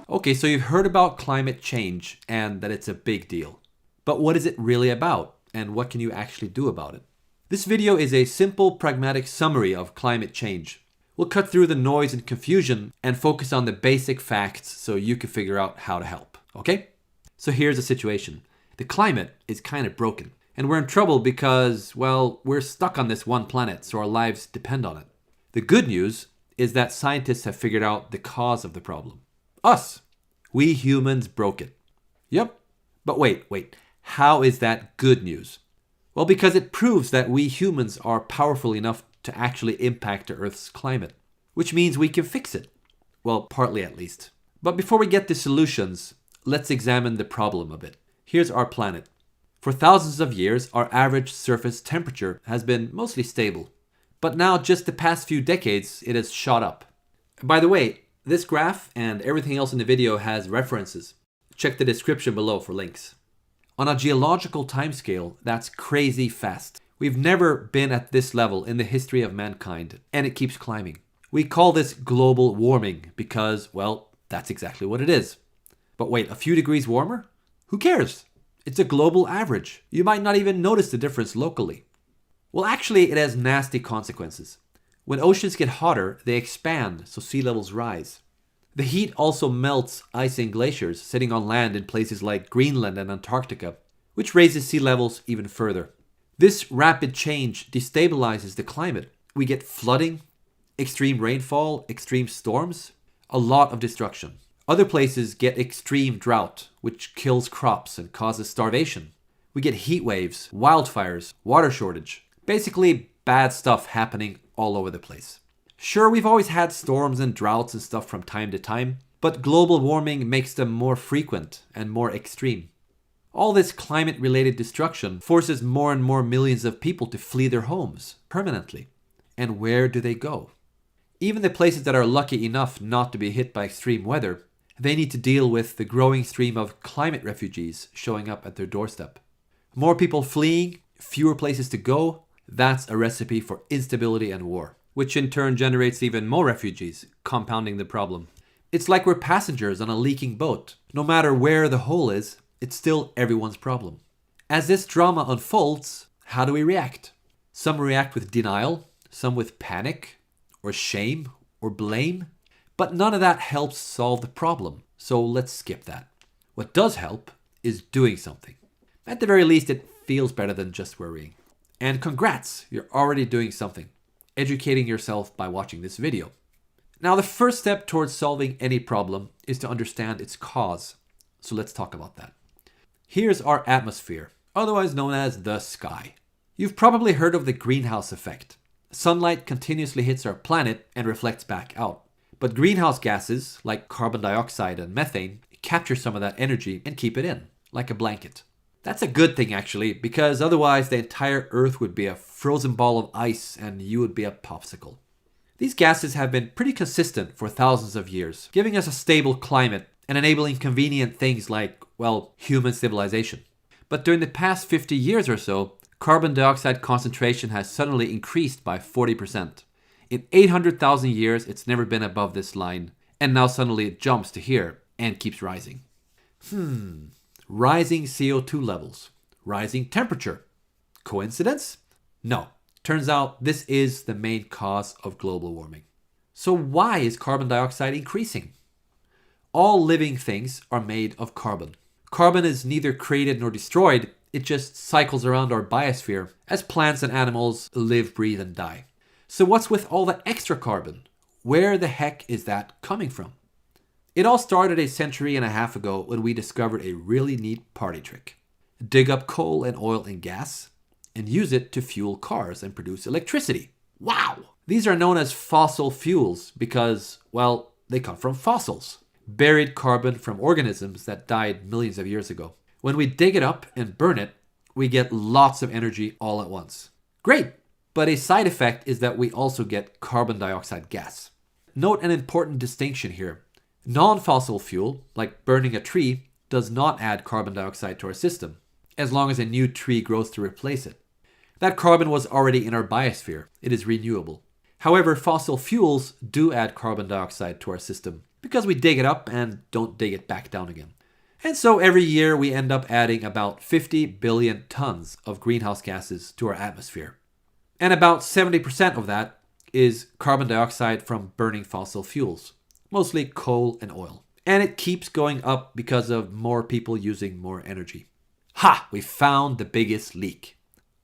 Okay, so you've heard about climate change and that it's a big deal. But what is it really about, and what can you actually do about it? This video is a simple, pragmatic summary of climate change. We'll cut through the noise and confusion and focus on the basic facts so you can figure out how to help, okay? So here's the situation. The climate is kind of broken, and we're in trouble because, well, we're stuck on this one planet, so our lives depend on it. The good news is that scientists have figured out the cause of the problem. Us. We humans broke it. Yep. But wait. How is that good news? Well, because it proves that we humans are powerful enough to actually impact the Earth's climate, which means we can fix it. Well, partly at least. But before we get to solutions, let's examine the problem a bit. Here's our planet. For thousands of years, our average surface temperature has been mostly stable. But now, just the past few decades, it has shot up. By the way, this graph and everything else in the video has references. Check the description below for links. On a geological timescale, that's crazy fast. We've never been at this level in the history of mankind, and it keeps climbing. We call this global warming because, well, that's exactly what it is. But wait, a few degrees warmer? Who cares? It's a global average. You might not even notice the difference locally. Well, actually, it has nasty consequences. When oceans get hotter, they expand, so sea levels rise. The heat also melts ice and glaciers sitting on land in places like Greenland and Antarctica, which raises sea levels even further. This rapid change destabilizes the climate. We get flooding, extreme rainfall, extreme storms, a lot of destruction. Other places get extreme drought, which kills crops and causes starvation. We get heat waves, wildfires, water shortage. Basically, bad stuff happening all over the place. Sure, we've always had storms and droughts and stuff from time to time, but global warming makes them more frequent and more extreme. All this climate-related destruction forces more and more millions of people to flee their homes permanently. And where do they go? Even the places that are lucky enough not to be hit by extreme weather, they need to deal with the growing stream of climate refugees showing up at their doorstep. More people fleeing, fewer places to go, that's a recipe for instability and war, which in turn generates even more refugees, compounding the problem. It's like we're passengers on a leaking boat. No matter where the hole is, it's still everyone's problem. As this drama unfolds, how do we react? Some react with denial, some with panic, or shame, or blame. But none of that helps solve the problem, so let's skip that. What does help is doing something. At the very least, it feels better than just worrying. And congrats, you're already doing something. Educating yourself by watching this video. Now, the first step towards solving any problem is to understand its cause. So let's talk about that. Here's our atmosphere, otherwise known as the sky. You've probably heard of the greenhouse effect. Sunlight continuously hits our planet and reflects back out. But greenhouse gases, like carbon dioxide and methane, capture some of that energy and keep it in, like a blanket. That's a good thing, actually, because otherwise the entire Earth would be a frozen ball of ice and you would be a popsicle. These gases have been pretty consistent for thousands of years, giving us a stable climate and enabling convenient things like, well, human civilization. But during the past 50 years or so, carbon dioxide concentration has suddenly increased by 40%. In 800,000 years, it's never been above this line, and now suddenly it jumps to here and keeps rising. Rising CO2 levels, rising temperature. Coincidence? No. Turns out this is the main cause of global warming. So why is carbon dioxide increasing? All living things are made of carbon. Carbon is neither created nor destroyed, it just cycles around our biosphere as plants and animals live, breathe, and die. So what's with all that extra carbon? Where the heck is that coming from? It all started a century and a half ago when we discovered a really neat party trick. Dig up coal and oil and gas and use it to fuel cars and produce electricity. Wow! These are known as fossil fuels because, well, they come from fossils. Buried carbon from organisms that died millions of years ago. When we dig it up and burn it, we get lots of energy all at once. Great! But a side effect is that we also get carbon dioxide gas. Note an important distinction here. Non-fossil fuel, like burning a tree, does not add carbon dioxide to our system, as long as a new tree grows to replace it. That carbon was already in our biosphere. It is renewable. However, fossil fuels do add carbon dioxide to our system because we dig it up and don't dig it back down again. And so every year we end up adding about 50 billion tons of greenhouse gases to our atmosphere. And about 70% of that is carbon dioxide from burning fossil fuels, mostly coal and oil. And it keeps going up because of more people using more energy. Ha! We found the biggest leak.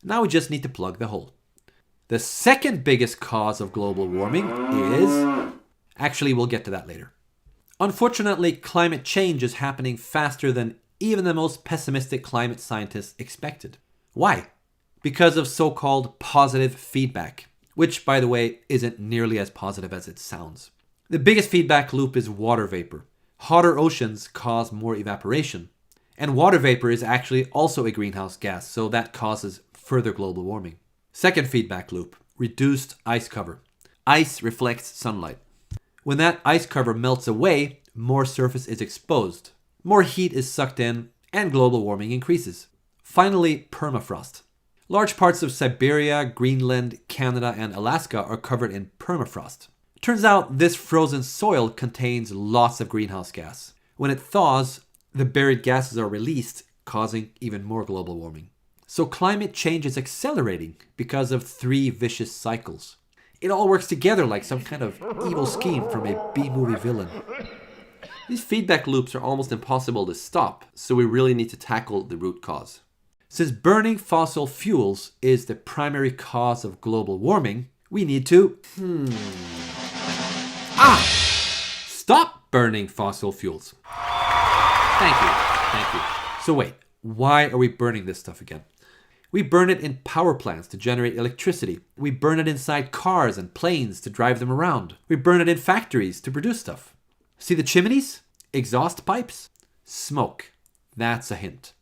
Now we just need to plug the hole. The second biggest cause of global warming is... Actually, we'll get to that later. Unfortunately, climate change is happening faster than even the most pessimistic climate scientists expected. Why? Because of so-called positive feedback, which, by the way, isn't nearly as positive as it sounds. The biggest feedback loop is water vapor. Hotter oceans cause more evaporation. And water vapor is actually also a greenhouse gas, so that causes further global warming. Second feedback loop, reduced ice cover. Ice reflects sunlight. When that ice cover melts away, more surface is exposed. More heat is sucked in, and global warming increases. Finally, permafrost. Large parts of Siberia, Greenland, Canada, and Alaska are covered in permafrost. Turns out this frozen soil contains lots of greenhouse gas. When it thaws, the buried gases are released, causing even more global warming. So climate change is accelerating because of 3 vicious cycles. It all works together like some kind of evil scheme from a B-movie villain. These feedback loops are almost impossible to stop, so we really need to tackle the root cause. Since burning fossil fuels is the primary cause of global warming, we need to... Stop burning fossil fuels. Thank you. So wait, why are we burning this stuff again? We burn it in power plants to generate electricity. We burn it inside cars and planes to drive them around. We burn it in factories to produce stuff. See the chimneys? Exhaust pipes? Smoke. That's a hint.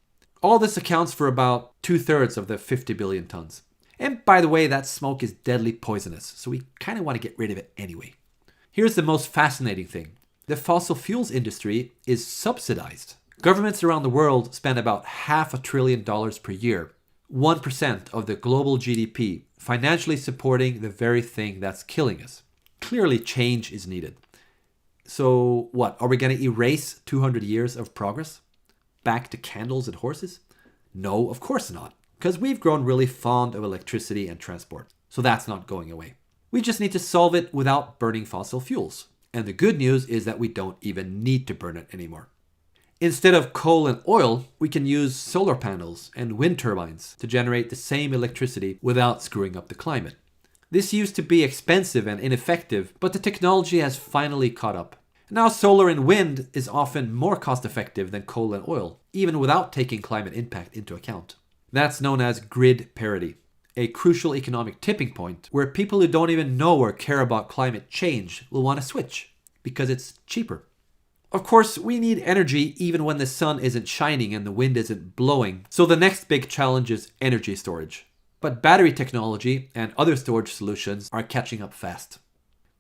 All this accounts for about 2/3 of the 50 billion tons. And by the way, that smoke is deadly poisonous, so we kind of want to get rid of it anyway. Here's the most fascinating thing. The fossil fuels industry is subsidized. Governments around the world spend about $500 billion per year, 1% of the global GDP, financially supporting the very thing that's killing us. Clearly, change is needed. So what, are we going to erase 200 years of progress? Back to candles and horses? No, of course not, because we've grown really fond of electricity and transport. So that's not going away. We just need to solve it without burning fossil fuels. And the good news is that we don't even need to burn it anymore. Instead of coal and oil, we can use solar panels and wind turbines to generate the same electricity without screwing up the climate. This used to be expensive and ineffective, but the technology has finally caught up. Now solar and wind is often more cost-effective than coal and oil, even without taking climate impact into account. That's known as grid parity, a crucial economic tipping point where people who don't even know or care about climate change will want to switch because it's cheaper. Of course, we need energy even when the sun isn't shining and the wind isn't blowing, so the next big challenge is energy storage. But battery technology and other storage solutions are catching up fast.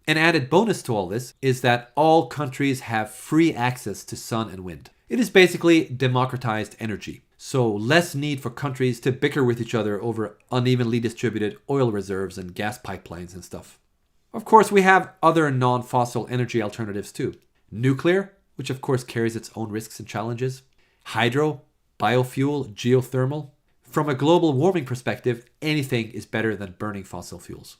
An added bonus to all this is that all countries have free access to sun and wind. It is basically democratized energy, so less need for countries to bicker with each other over unevenly distributed oil reserves and gas pipelines and stuff. Of course, we have other non-fossil energy alternatives too. Nuclear, which of course carries its own risks and challenges. Hydro, biofuel, geothermal. From a global warming perspective, anything is better than burning fossil fuels.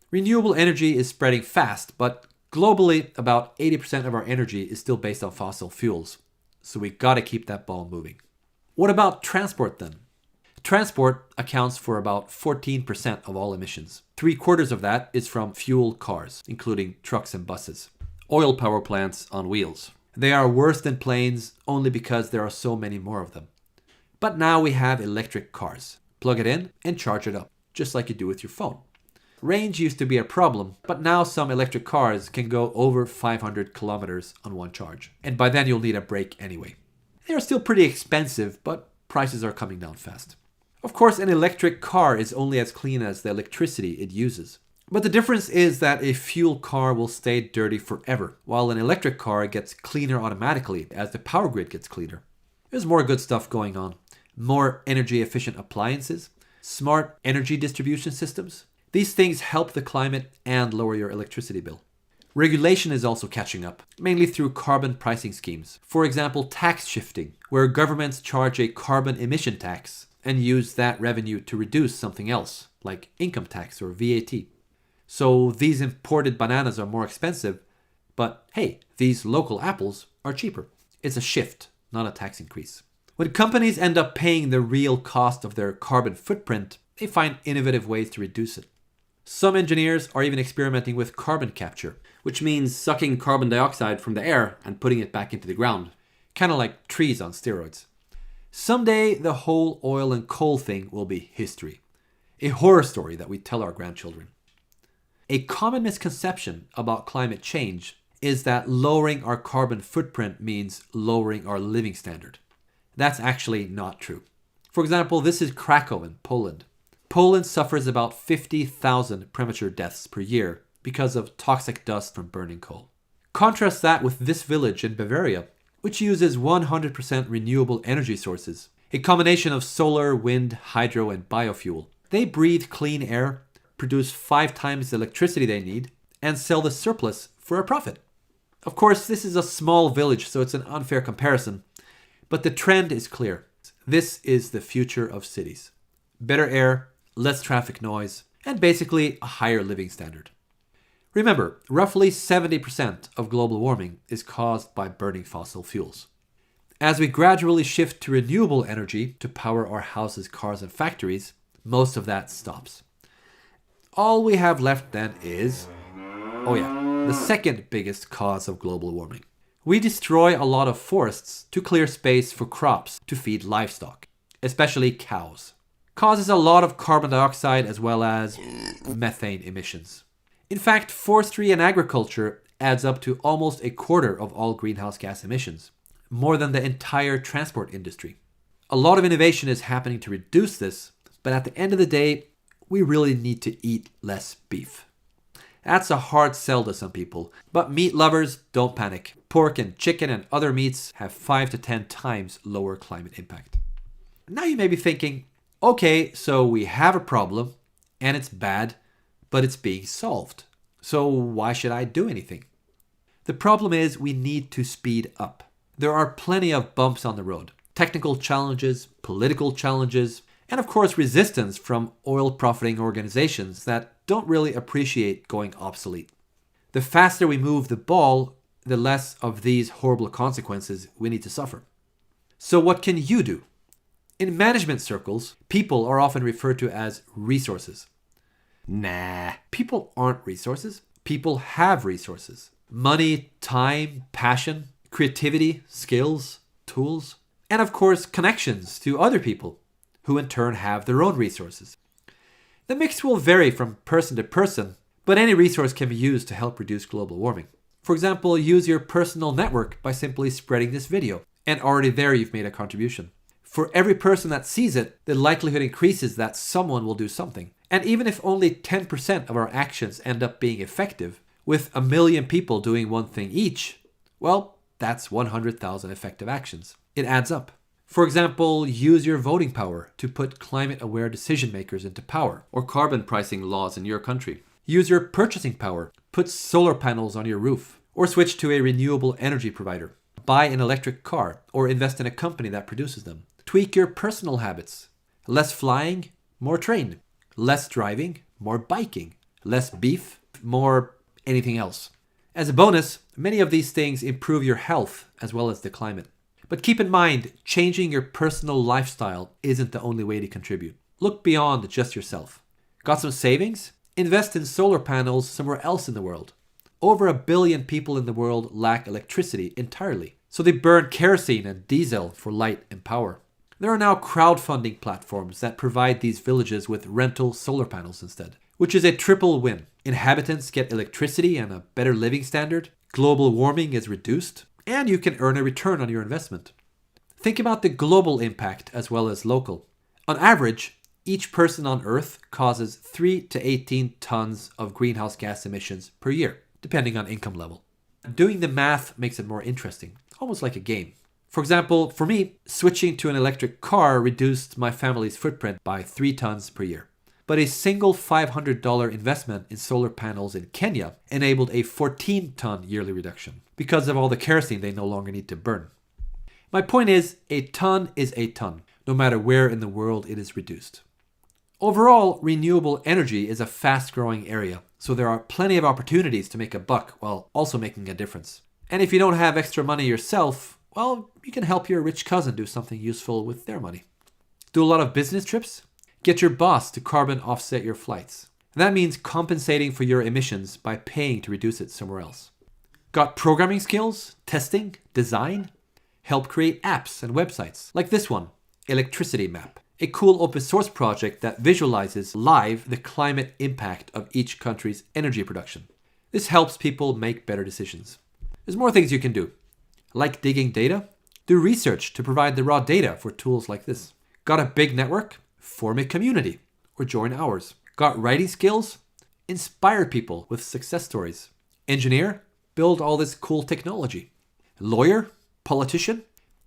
Renewable energy is spreading fast, but globally, about 80% of our energy is still based on fossil fuels. So we gotta keep that ball moving. What about transport then? Transport accounts for about 14% of all emissions. 3/4 of that is from fuel cars, including trucks and buses. Oil power plants on wheels. They are worse than planes only because there are so many more of them. But now we have electric cars. Plug it in and charge it up, just like you do with your phone. Range used to be a problem, but now some electric cars can go over 500 kilometers on one charge. And by then you'll need a break anyway. They are still pretty expensive, but prices are coming down fast. Of course, an electric car is only as clean as the electricity it uses. But the difference is that a fuel car will stay dirty forever, while an electric car gets cleaner automatically as the power grid gets cleaner. There's more good stuff going on. More energy efficient appliances, smart energy distribution systems. These things help the climate and lower your electricity bill. Regulation is also catching up, mainly through carbon pricing schemes. For example, tax shifting, where governments charge a carbon emission tax and use that revenue to reduce something else, like income tax or VAT. So these imported bananas are more expensive, but hey, these local apples are cheaper. It's a shift, not a tax increase. When companies end up paying the real cost of their carbon footprint, they find innovative ways to reduce it. Some engineers are even experimenting with carbon capture, which means sucking carbon dioxide from the air and putting it back into the ground, kind of like trees on steroids. Someday, the whole oil and coal thing will be history, a horror story that we tell our grandchildren. A common misconception about climate change is that lowering our carbon footprint means lowering our living standard. That's actually not true. For example, this is Krakow in Poland. Poland suffers about 50,000 premature deaths per year because of toxic dust from burning coal. Contrast that with this village in Bavaria, which uses 100% renewable energy sources, a combination of solar, wind, hydro, and biofuel. They breathe clean air, produce 5 times the electricity they need, and sell the surplus for a profit. Of course, this is a small village, so it's an unfair comparison, but the trend is clear. This is the future of cities. Better air, less traffic noise, and basically a higher living standard. Remember, roughly 70% of global warming is caused by burning fossil fuels. As we gradually shift to renewable energy to power our houses, cars, and factories, most of that stops. All we have left then is, the second biggest cause of global warming. We destroy a lot of forests to clear space for crops to feed livestock, especially cows. Causes a lot of carbon dioxide as well as methane emissions. In fact, forestry and agriculture adds up to almost a quarter of all greenhouse gas emissions, more than the entire transport industry. A lot of innovation is happening to reduce this, but at the end of the day, we really need to eat less beef. That's a hard sell to some people, but meat lovers, don't panic. Pork and chicken and other meats have 5 to 10 times lower climate impact. Now you may be thinking, okay, so we have a problem, and it's bad, but it's being solved. So why should I do anything? The problem is we need to speed up. There are plenty of bumps on the road. Technical challenges, political challenges, and of course resistance from oil profiting organizations that don't really appreciate going obsolete. The faster we move the ball, the less of these horrible consequences we need to suffer. So what can you do? In management circles, people are often referred to as resources. Nah, people aren't resources. People have resources. Money, time, passion, creativity, skills, tools, and of course connections to other people who in turn have their own resources. The mix will vary from person to person, but any resource can be used to help reduce global warming. For example, use your personal network by simply spreading this video, and already there you've made a contribution. For every person that sees it, the likelihood increases that someone will do something. And even if only 10% of our actions end up being effective, with 1 million people doing one thing each, well, that's 100,000 effective actions. It adds up. For example, use your voting power to put climate-aware decision makers into power, or carbon pricing laws in your country. Use your purchasing power, put solar panels on your roof, or switch to a renewable energy provider. Buy an electric car, or invest in a company that produces them. Tweak your personal habits. Less flying, more train. Less driving, more biking. Less beef, more anything else. As a bonus, many of these things improve your health as well as the climate. But keep in mind, changing your personal lifestyle isn't the only way to contribute. Look beyond just yourself. Got some savings? Invest in solar panels somewhere else in the world. Over 1 billion people in the world lack electricity entirely, so they burn kerosene and diesel for light and power. There are now crowdfunding platforms that provide these villages with rental solar panels instead, which is a triple win. Inhabitants get electricity and a better living standard, global warming is reduced, and you can earn a return on your investment. Think about the global impact as well as local. On average, each person on Earth causes 3 to 18 tons of greenhouse gas emissions per year, depending on income level. Doing the math makes it more interesting, almost like a game. For example, for me, switching to an electric car reduced my family's footprint by 3 tons per year. But a single $500 investment in solar panels in Kenya enabled a 14-ton yearly reduction because of all the kerosene they no longer need to burn. My point is, a ton is a ton, no matter where in the world it is reduced. Overall, renewable energy is a fast-growing area, so there are plenty of opportunities to make a buck while also making a difference. And if you don't have extra money yourself, well, you can help your rich cousin do something useful with their money. Do a lot of business trips? Get your boss to carbon offset your flights. And that means compensating for your emissions by paying to reduce it somewhere else. Got programming skills, testing, design? Help create apps and websites, like this one, Electricity Map, a cool open source project that visualizes live the climate impact of each country's energy production. This helps people make better decisions. There's more things you can do. Like digging data? Do research to provide the raw data for tools like this. Got a big network? Form a community or join ours. Got writing skills? Inspire people with success stories. Engineer? Build all this cool technology. Lawyer? Politician?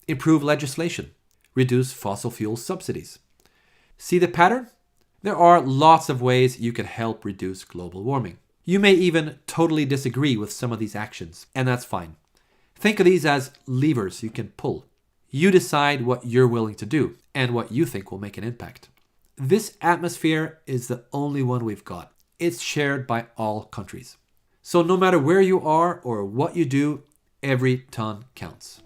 Improve legislation. Reduce fossil fuel subsidies. See the pattern? There are lots of ways you can help reduce global warming. You may even totally disagree with some of these actions, and that's fine. Think of these as levers you can pull. You decide what you're willing to do and what you think will make an impact. This atmosphere is the only one we've got. It's shared by all countries. So no matter where you are or what you do, every ton counts.